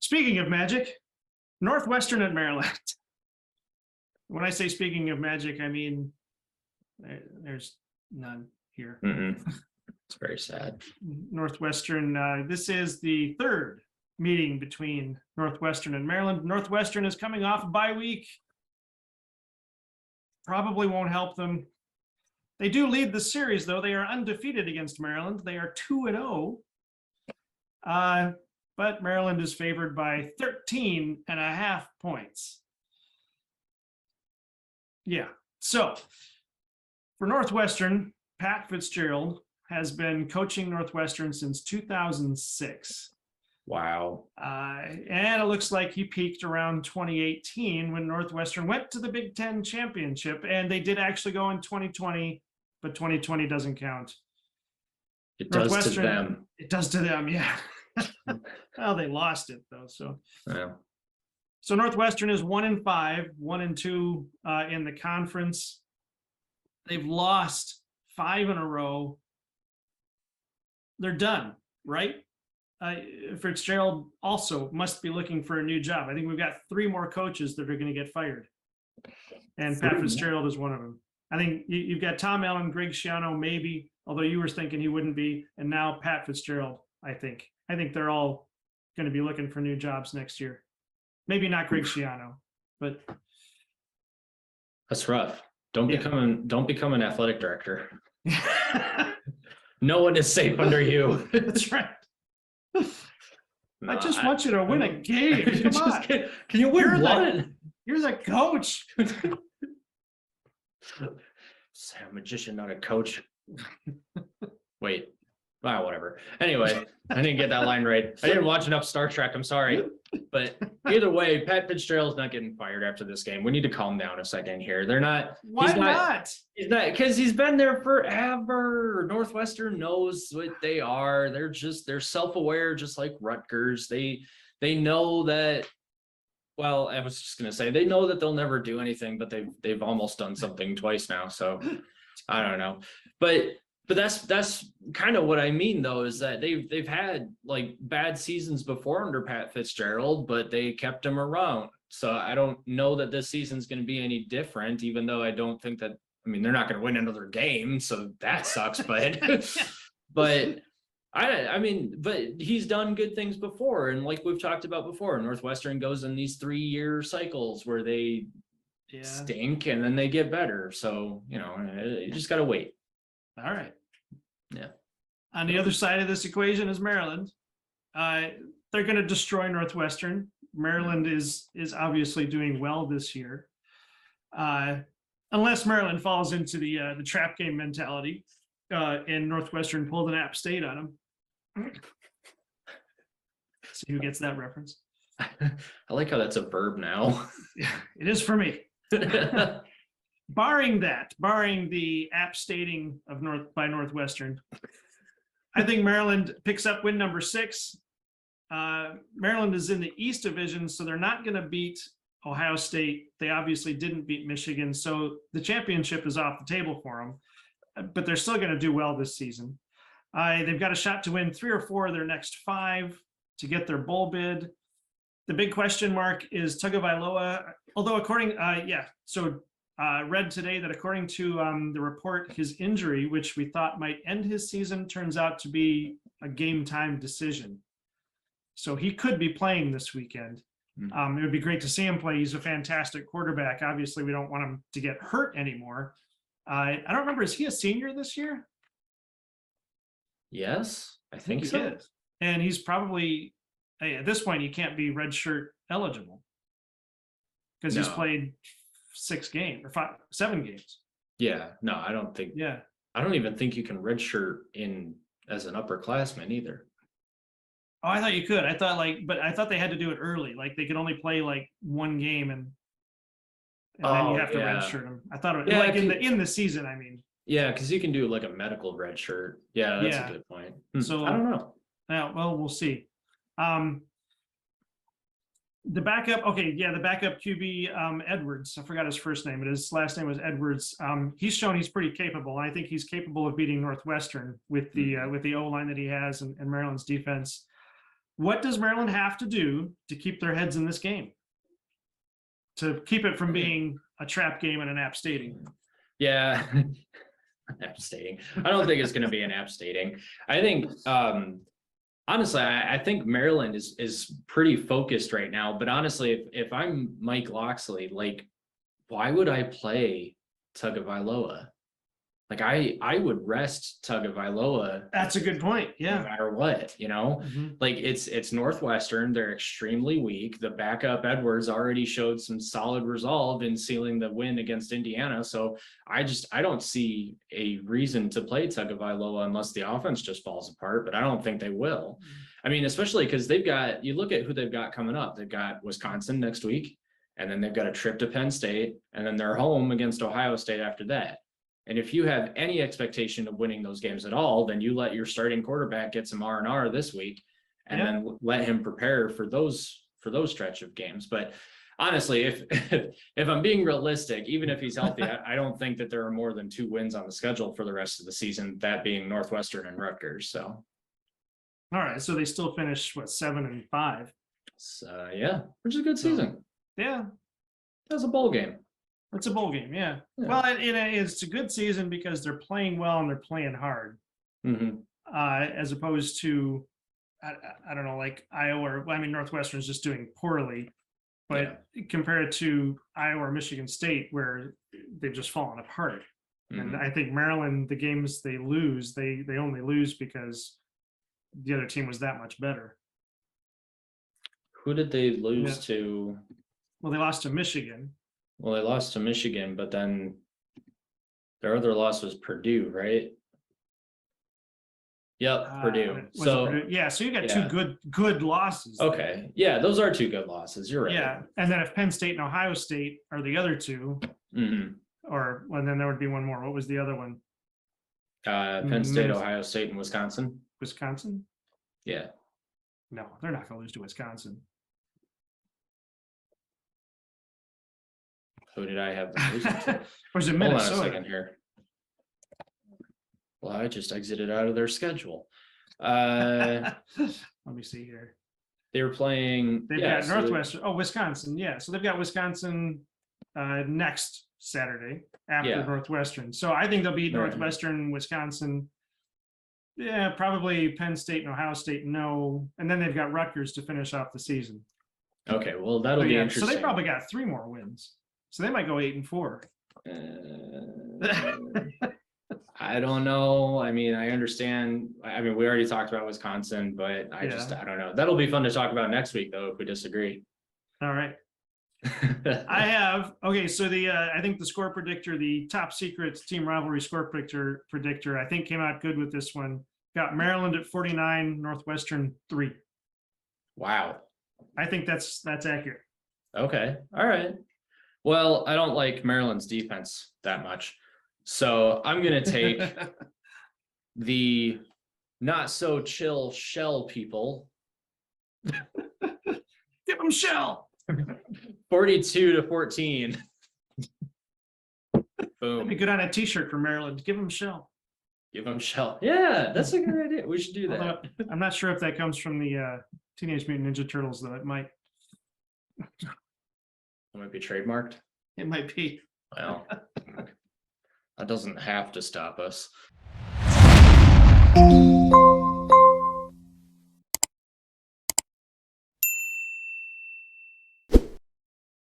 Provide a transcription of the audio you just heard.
Speaking of magic, Northwestern at Maryland. When I say speaking of magic, I mean there's none here. It's very sad. Northwestern, this is the third meeting between Northwestern and Maryland. Northwestern is coming off a bye week. Probably won't help them. They do lead the series, though. They are undefeated against Maryland. They are 2-0. But Maryland is favored by 13.5 points. Yeah. So for Northwestern, Pat Fitzgerald has been coaching Northwestern since 2006. Wow. And it looks like he peaked around 2018 when Northwestern went to the Big Ten championship, and they did actually go in 2020, but 2020 doesn't count. It does to them. It does to them, yeah. Well, they lost it though, so. Yeah. So Northwestern is 1-5, 1-2 in the conference. They've lost 5 in a row. They're done, right? Fitzgerald also must be looking for a new job. I think we've got 3 more coaches that are going to get fired, and Pat Fitzgerald is one of them. I think you've got Tom Allen, Greg Schiano, maybe, although you were thinking he wouldn't be, and now Pat Fitzgerald. I think they're all going to be looking for new jobs next year. Maybe not Greg Schiano, but that's rough. Don't become an athletic director. No one is safe under you. That's right. I just want you to win a game. Come on. Can you win one? You're the coach. I'm a magician, not a coach. Wait. Whatever. Anyway, I didn't get that line right. I didn't watch enough Star Trek. I'm sorry. But either way, Pat Fitzgerald's not getting fired after this game. We need to calm down a second here. They're not. Why not? He's not, because he's been there forever. Northwestern knows what they are. They're self-aware, just like Rutgers. They know that. Well, I was just gonna say they know that they'll never do anything, but they've almost done something twice now. So I don't know, but that's kind of what I mean, though, is that they've had like bad seasons before under Pat Fitzgerald, but they kept him around. So I don't know that this season's going to be any different, even though I don't think that. I mean, they're not going to win another game, so that sucks. But but he's done good things before, and like we've talked about before, Northwestern goes in these 3-year cycles where they stink and then they get better. So you just got to wait. All right. Yeah. On the other side of this equation is Maryland. They're going to destroy Northwestern. Maryland is obviously doing well this year, unless Maryland falls into the trap game mentality, and Northwestern pulled an App State on them. See who gets that reference. I like how that's a verb now. Yeah, it is for me. Barring the App Stating of Northwestern, I think Maryland picks up win number 6. Maryland is in the East Division, so they're not going to beat Ohio State. They obviously didn't beat Michigan, so the championship is off the table for them, but they're still going to do well this season. They've got a shot to win 3 or 4 of their next 5 to get their bowl bid. The big question mark is Tagovailoa, although read today that according to the report, his injury, which we thought might end his season, turns out to be a game time decision. So he could be playing this weekend. It would be great to see him play. He's a fantastic quarterback. Obviously, we don't want him to get hurt anymore. I don't remember, is he a senior this year? Yes, I think so. He is. And he's probably, at this point, he can't be redshirt eligible because he's played 7 games. Yeah, no, I don't think. Yeah, I don't even think you can redshirt in as an upperclassman either. Oh, I thought you could. I thought they had to do it early. Like they could only play like 1 game and then you have to redshirt them. I thought it was in the season. I mean. Yeah, because you can do like a medical redshirt. Yeah, that's a good point. So I don't know. Yeah, well, we'll see. The backup QB, Edwards. I forgot his first name, but his last name was Edwards. He's shown he's pretty capable. And I think he's capable of beating Northwestern with the O-line that he has and Maryland's defense. what does Maryland have to do to keep their heads in this game? To keep it from being a trap game and an App Stadium. Yeah. App stating. I don't think it's going to be an app stating. I think, honestly, I think Maryland is pretty focused right now. But honestly, if I'm Mike Loxley, like, why would I play Tagovailoa? Like, I would rest Tagovailoa. That's a good point. No Yeah. matter what, like it's Northwestern. They're extremely weak. The backup Edwards already showed some solid resolve in sealing the win against Indiana. So I don't see a reason to play Tagovailoa unless the offense just falls apart, but I don't think they will. I mean, especially because you look at who they've got coming up. They've got Wisconsin next week, and then they've got a trip to Penn State, and then they're home against Ohio State after that. And if you have any expectation of winning those games at all, then you let your starting quarterback get some R&R this week, and then let him prepare for those stretch of games. But honestly, if I'm being realistic, even if he's healthy, I don't think that there are more than 2 wins on the schedule for the rest of the season, that being Northwestern and Rutgers. So, all right. So they still finish 7-5. So yeah, which is a good season. Yeah. That's a bowl game. It's a bowl game, yeah. Well, it's a good season because they're playing well and they're playing hard, as opposed to, I don't know, like Iowa. I mean, Northwestern's just doing poorly, but compared to Iowa or Michigan State, where they've just fallen apart. And I think Maryland, the games they lose, they only lose because the other team was that much better. Who did they lose to? Well, they lost to Michigan. Well, they lost to Michigan, but then their other loss was Purdue, right? Yep, Purdue. So Purdue? Yeah, so you got 2 good losses. Okay, yeah, those are 2 good losses. You're right. Yeah, and then if Penn State and Ohio State are the other 2, or then there would be one more. What was the other one? Penn State, Ohio State, and Wisconsin. Wisconsin? Yeah. No, they're not going to lose to Wisconsin. Who did I have them losing to? Was it Hold on a Minnesota? second here. Well, I just exited out of their schedule. Let me see here. They were playing. They've got Northwestern. Wisconsin. Yeah, so they've got Wisconsin next Saturday after Northwestern. So I think they'll beat Northwestern, Wisconsin. Yeah, probably Penn State and Ohio State. No, and then they've got Rutgers to finish off the season. Okay, well that'll be interesting. So they probably got 3 more wins. So they might go 8-4. I don't know. I mean, I understand. I mean, we already talked about Wisconsin, but I don't know. That'll be fun to talk about next week, though, if we disagree. All right. So I think the score predictor, the top secret team rivalry score predictor, I think came out good with this one. Got Maryland at 49, Northwestern 3. Wow. I think that's accurate. Okay. All right. Well, I don't like Maryland's defense that much. So I'm going to take the not so chill shell people. Give them shell. 42-14. Boom. That'd be good on a t-shirt for Maryland. Give them shell. Give them shell. Yeah, that's a good idea. We should do that. Although, I'm not sure if that comes from the Teenage Mutant Ninja Turtles, though. It might. It might be trademarked. It might be. Well, that doesn't have to stop us.